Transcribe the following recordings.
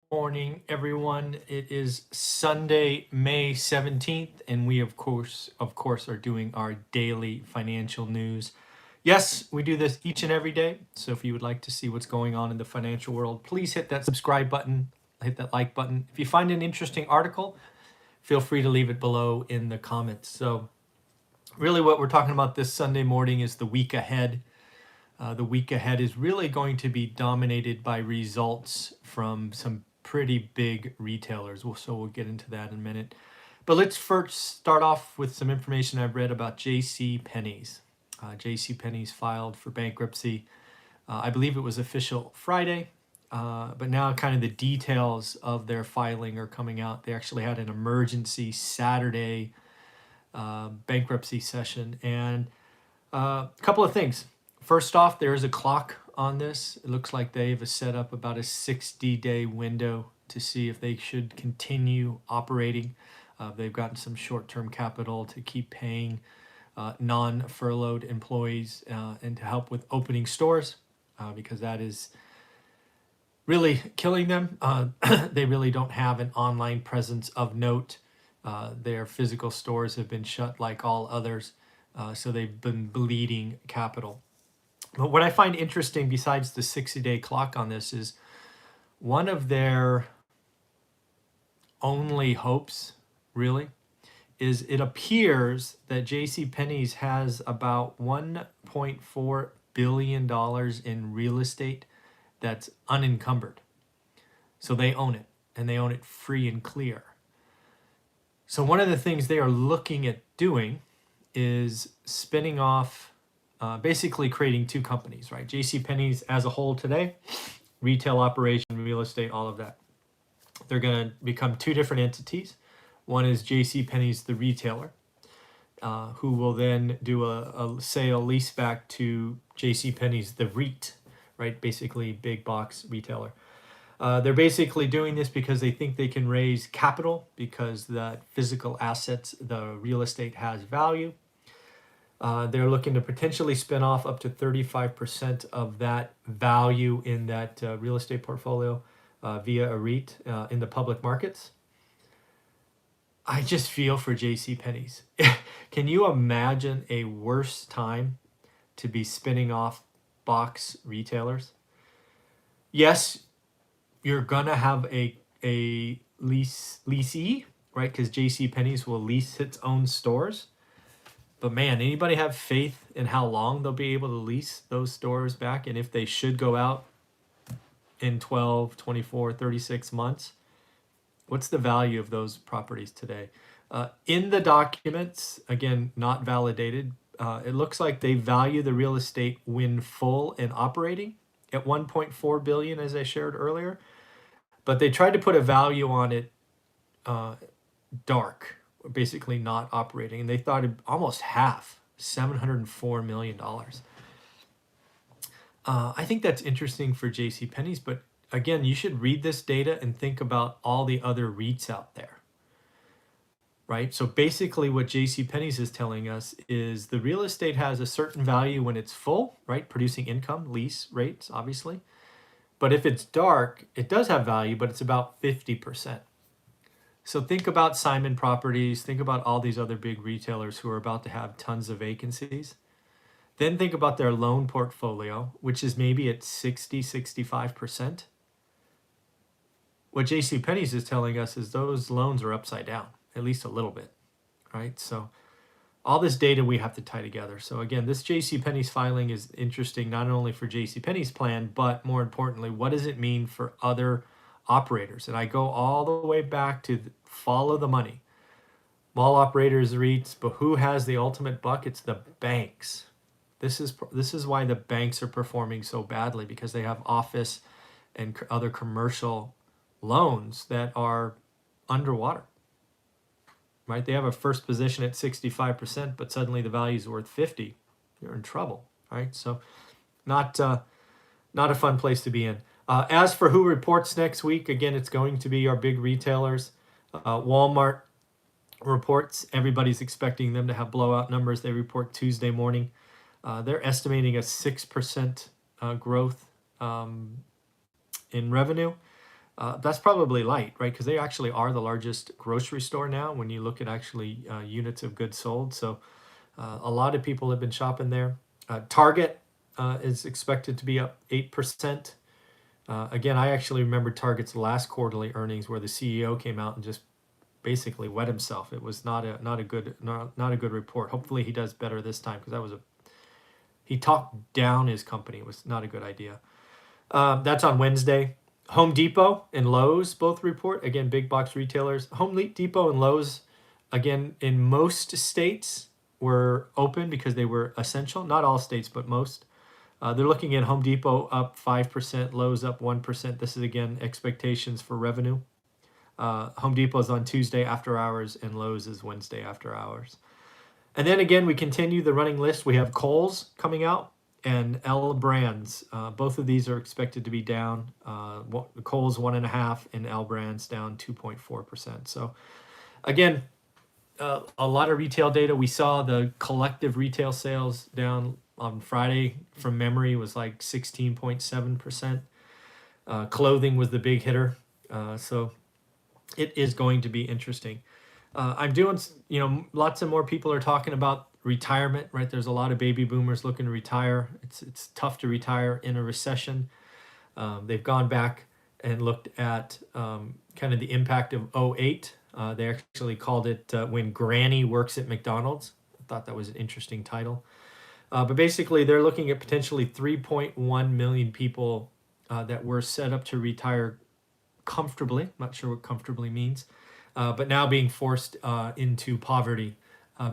Morning, everyone. It is Sunday, May 17th, and we of course are doing our daily financial news. Yes, we do this each and every day. So if you would like to see what's going on in the financial world, please hit that subscribe button, hit that like button. If you find an interesting article, feel free to leave it below in the comments. So really what we're talking about this Sunday morning is the week ahead. The week ahead is really going to be dominated by results from some pretty big retailers. So we'll get into that in a minute. But let's first start off with some information I've read about JCPenney's. JCPenney's filed for bankruptcy. I believe it was official Friday, but now kind of the details of their filing are coming out. They actually had an emergency Saturday bankruptcy session, and a couple of things. First off, there is a clock on this. It looks like they've set up about a 60-day window to see if they should continue operating. They've gotten some short-term capital to keep paying non-furloughed employees and to help with opening stores because that is really killing them. They really don't have an online presence of note. Their physical stores have been shut like all others, so they've been bleeding capital. But what I find interesting, besides the 60-day clock on this, is one of their only hopes, really, is it appears that JCPenney's has about $1.4 billion in real estate that's unencumbered. So they own it, and they own it free and clear. So one of the things they are looking at doing is spinning off, basically creating two companies, right? JCPenney's as a whole today, retail operation, real estate, all of that. They're going to become two different entities. One is JCPenney's, the retailer, who will then do a sale leaseback to JCPenney's, the REIT, right? Basically, big box retailer. They're basically doing this because they think they can raise capital because the physical assets, the real estate has value. They're looking to potentially spin off up to 35% of that value in that real estate portfolio via a REIT in the public markets. I just feel for JCPenney's. Can you imagine a worse time to be spinning off box retailers? Yes, you're gonna have a leasee, right? Because JCPenney's will lease its own stores. But man, anybody have faith in how long they'll be able to lease those stores back? And if they should go out in 12, 24, 36 months, what's the value of those properties today? In the documents, again, not validated, it looks like they value the real estate when full and operating at $1.4 billion, as I shared earlier. But they tried to put a value on it dark, basically not operating, and they thought it almost half, $704 million. I think that's interesting for JCPenney's, but again, you should read this data and think about all the other REITs out there, right? So basically what JCPenney's is telling us is the real estate has a certain value when it's full, right? Producing income, lease rates, obviously. But if it's dark, it does have value, but it's about 50%. So think about Simon Properties, think about all these other big retailers who are about to have tons of vacancies. Then think about their loan portfolio, which is maybe at 60, 65%. What JCPenney's is telling us is those loans are upside down, at least a little bit, right? So all this data we have to tie together. So again, this JCPenney's filing is interesting, not only for JCPenney's plan, but more importantly, what does it mean for other operators? And I go all the way back to follow the money. Mall operators, REITs, but who has the ultimate buck? It's the banks. This is why the banks are performing so badly, because they have office and other commercial loans that are underwater, right? They have a first position at 65%, but suddenly the value is worth 50. You're in trouble, right? So not a fun place to be in. As for who reports next week, again, it's going to be our big retailers. Walmart reports. Everybody's expecting them to have blowout numbers. They report Tuesday morning. They're estimating a 6% growth in revenue. That's probably light, right? Because they actually are the largest grocery store now when you look at actually units of goods sold. So a lot of people have been shopping there. Target is expected to be up 8%. Again, I actually remember Target's last quarterly earnings where the CEO came out and just basically wet himself. It was not a good report. Hopefully he does better this time because he talked down his company. It was not a good idea. That's on Wednesday. Home Depot and Lowe's both report. Again, big box retailers. Home Depot and Lowe's, again, in most states were open because they were essential. Not all states, but most. They're looking at Home Depot up 5%, Lowe's up 1%. This is, again, expectations for revenue. Home Depot is on Tuesday after hours, and Lowe's is Wednesday after hours. And then again, we continue the running list. We have Kohl's coming out and L Brands. Both of these are expected to be down. Kohl's 1.5% and L Brands down 2.4%. So again, a lot of retail data. We saw the collective retail sales down on Friday from memory was like 16.7%. Clothing was the big hitter. So it is going to be interesting. I'm doing, lots of more people are talking about retirement, right? There's a lot of baby boomers looking to retire. It's tough to retire in a recession. They've gone back and looked at kind of the impact of '08. They actually called it When Granny Works at McDonald's. I thought that was an interesting title. But basically, they're looking at potentially 3.1 million people that were set up to retire comfortably. I'm not sure what comfortably means. But now being forced into poverty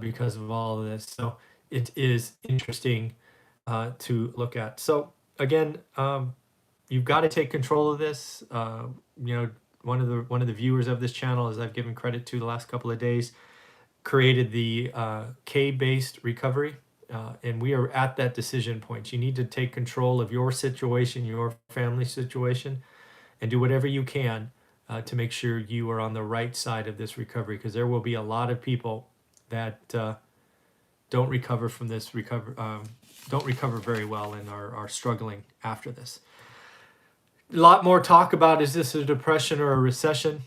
because of all of this. So it is interesting to look at. So again, you've got to take control of this. One of the viewers of this channel, as I've given credit to the last couple of days, created the K-based recovery. And we are at that decision point. You need to take control of your situation, your family situation, and do whatever you can to make sure you are on the right side of this recovery, because there will be a lot of people that don't recover from this don't recover very well and are struggling after this. A lot more talk about, is this a depression or a recession?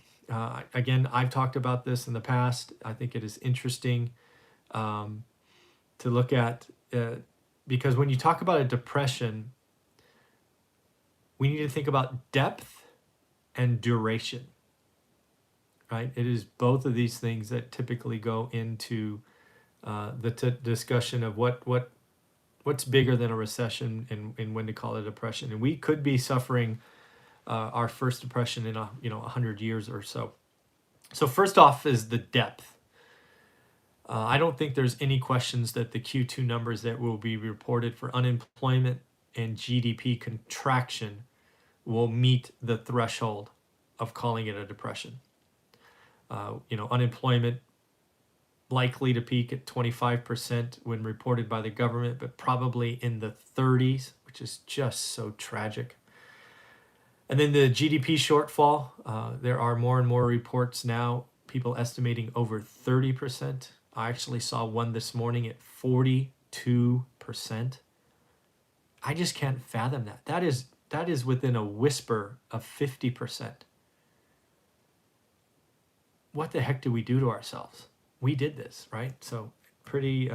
Again, I've talked about this in the past. I think it is interesting to look at because when you talk about a depression, we need to think about depth and duration, right? It is both of these things that typically go into the discussion of what's bigger than a recession and when to call it a depression. And we could be suffering our first depression in 100 years or so. So first off is the depth. I don't think there's any questions that the Q2 numbers that will be reported for unemployment and GDP contraction will meet the threshold of calling it a depression. Unemployment likely to peak at 25% when reported by the government, but probably in the 30s, which is just so tragic. And then the GDP shortfall, there are more and more reports now, people estimating over 30%. I actually saw one this morning at 42%. I just can't fathom that. That is within a whisper of 50%. What the heck do we do to ourselves? We did this, right? So pretty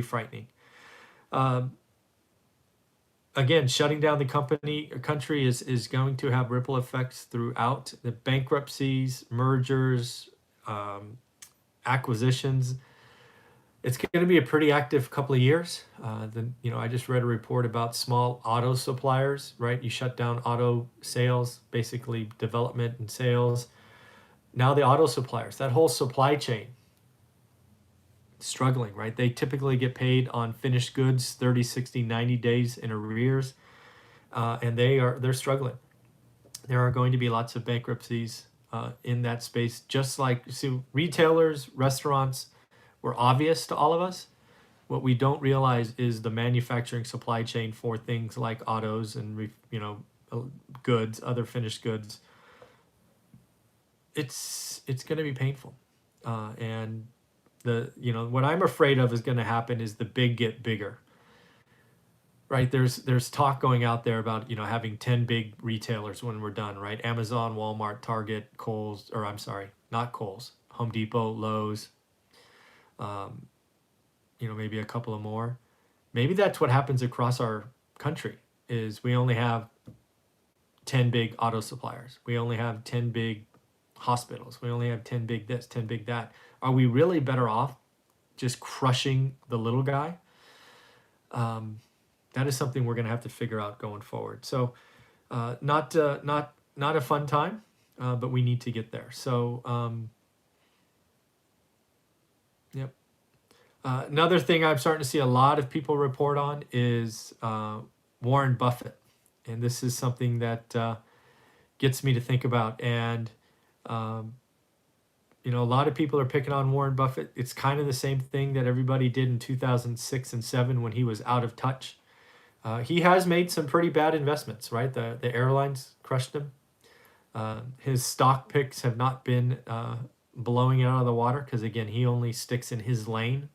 frightening. Again, shutting down the country is going to have ripple effects throughout the bankruptcies, mergers, acquisitions. It's going to be a pretty active couple of years. I just read a report about small auto suppliers, right? You shut down auto sales, basically development and sales. Now the auto suppliers, that whole supply chain, struggling, right? They typically get paid on finished goods 30, 60, 90 days in arrears, and they're struggling. There are going to be lots of bankruptcies in that space, just like retailers, restaurants were obvious to all of us. What we don't realize is the manufacturing supply chain for things like autos and goods, other finished goods. It's going to be painful, and what I'm afraid of is going to happen is the big get bigger. right? There's talk going out there about, having 10 big retailers when we're done, right? Amazon, Walmart, Target, Kohl's, or I'm sorry, not Kohl's, Home Depot, Lowe's, um, maybe a couple of more. Maybe that's what happens across our country is we only have 10 big auto suppliers. We only have 10 big hospitals. We only have 10 big this, 10 big that. Are we really better off just crushing the little guy? That is something we're going to have to figure out going forward. So not a fun time, but we need to get there. So yep. Another thing I'm starting to see a lot of people report on is Warren Buffett. And this is something that gets me to think about. And, a lot of people are picking on Warren Buffett. It's kind of the same thing that everybody did in 2006 and 7 when he was out of touch. He has made some pretty bad investments, right? The airlines crushed him. His stock picks have not been blowing it out of the water because, again, he only sticks in his lane,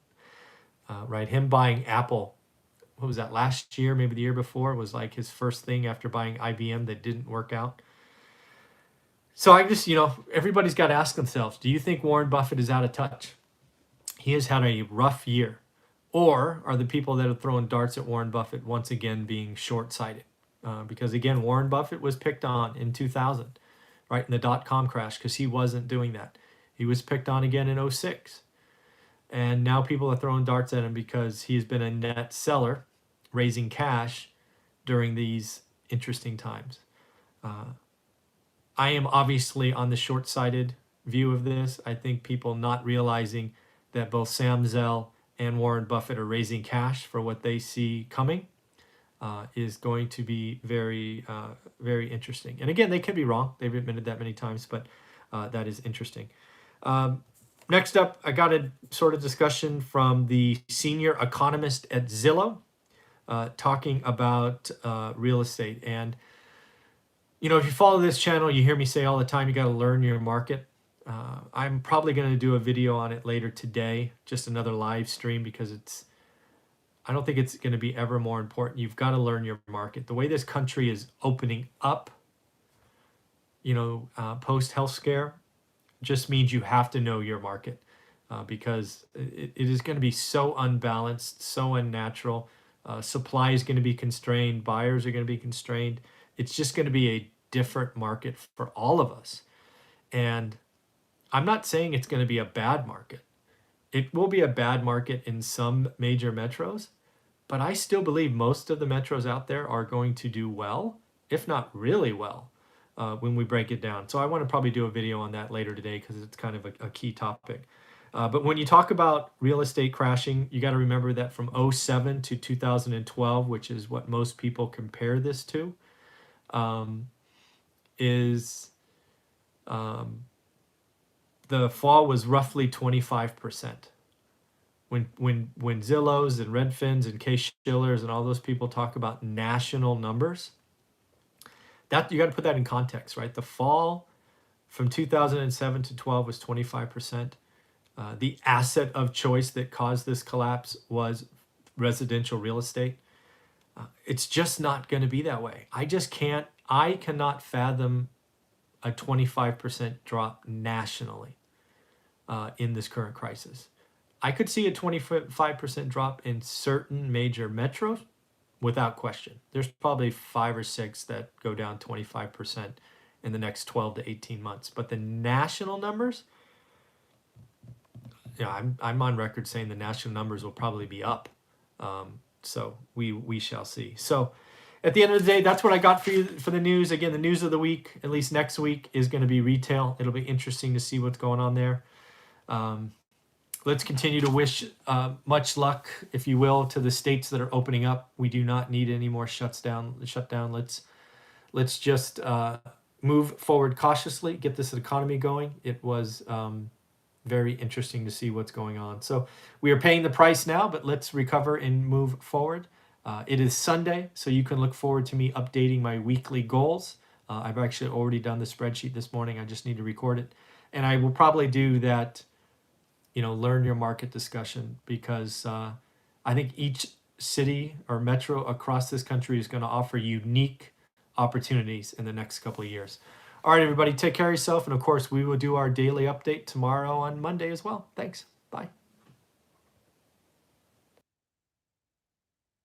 right? Him buying Apple, what was that, last year, maybe the year before, was like his first thing after buying IBM that didn't work out. So I just, everybody's got to ask themselves, do you think Warren Buffett is out of touch? He has had a rough year. Or are the people that are throwing darts at Warren Buffett once again being short-sighted? Because again, Warren Buffett was picked on in 2000, right, in the dot-com crash, because he wasn't doing that. He was picked on again in 06. And now people are throwing darts at him because he's been a net seller, raising cash during these interesting times. I am obviously on the short-sighted view of this. I think people not realizing that both Sam Zell and Warren Buffett are raising cash for what they see coming is going to be very, very interesting. And again, they could be wrong. They've admitted that many times, but that is interesting. Next up, I got a sort of discussion from the senior economist at Zillow talking about real estate. And if you follow this channel, you hear me say all the time, you got to learn your market. I'm probably going to do a video on it later today, just another live stream, because I don't think it's going to be ever more important. You've got to learn your market. The way this country is opening up, post health scare, just means you have to know your market because it is going to be so unbalanced, so unnatural. Supply is going to be constrained. Buyers are going to be constrained. It's just going to be a different market for all of us. And I'm not saying it's going to be a bad market. It will be a bad market in some major metros, but I still believe most of the metros out there are going to do well, if not really well, when we break it down. So I want to probably do a video on that later today because it's kind of a key topic. But when you talk about real estate crashing, you got to remember that from 07 to 2012, which is what most people compare this to, the fall was roughly 25%. When Zillows and Redfins and Case-Shillers and all those people talk about national numbers, that you got to put that in context, right? The fall from 2007 to 12 was 25%. The asset of choice that caused this collapse was residential real estate. It's just not going to be that way. I cannot fathom a 25% drop nationally in this current crisis. I could see a 25% drop in certain major metros without question. There's probably 5 or 6 that go down 25% in the next 12 to 18 months. But the national numbers, I'm on record saying the national numbers will probably be up. So we shall see. So at the end of the day, that's what I got for you for the news. Again, the news of the week, at least next week, is going to be retail. It'll be interesting to see what's going on there. Let's continue to wish much luck, if you will, to the states that are opening up. We do not need any more shutdown. Let's just move forward cautiously, get this economy going. It was very interesting to see what's going on. So we are paying the price now, but let's recover and move forward. It is Sunday, so you can look forward to me updating my weekly goals. I've actually already done the spreadsheet this morning. I just need to record it. And I will probably do that, learn your market discussion, because I think each city or metro across this country is going to offer unique opportunities in the next couple of years. All right, everybody, take care of yourself. And of course, we will do our daily update tomorrow on Monday as well. Thanks. Bye.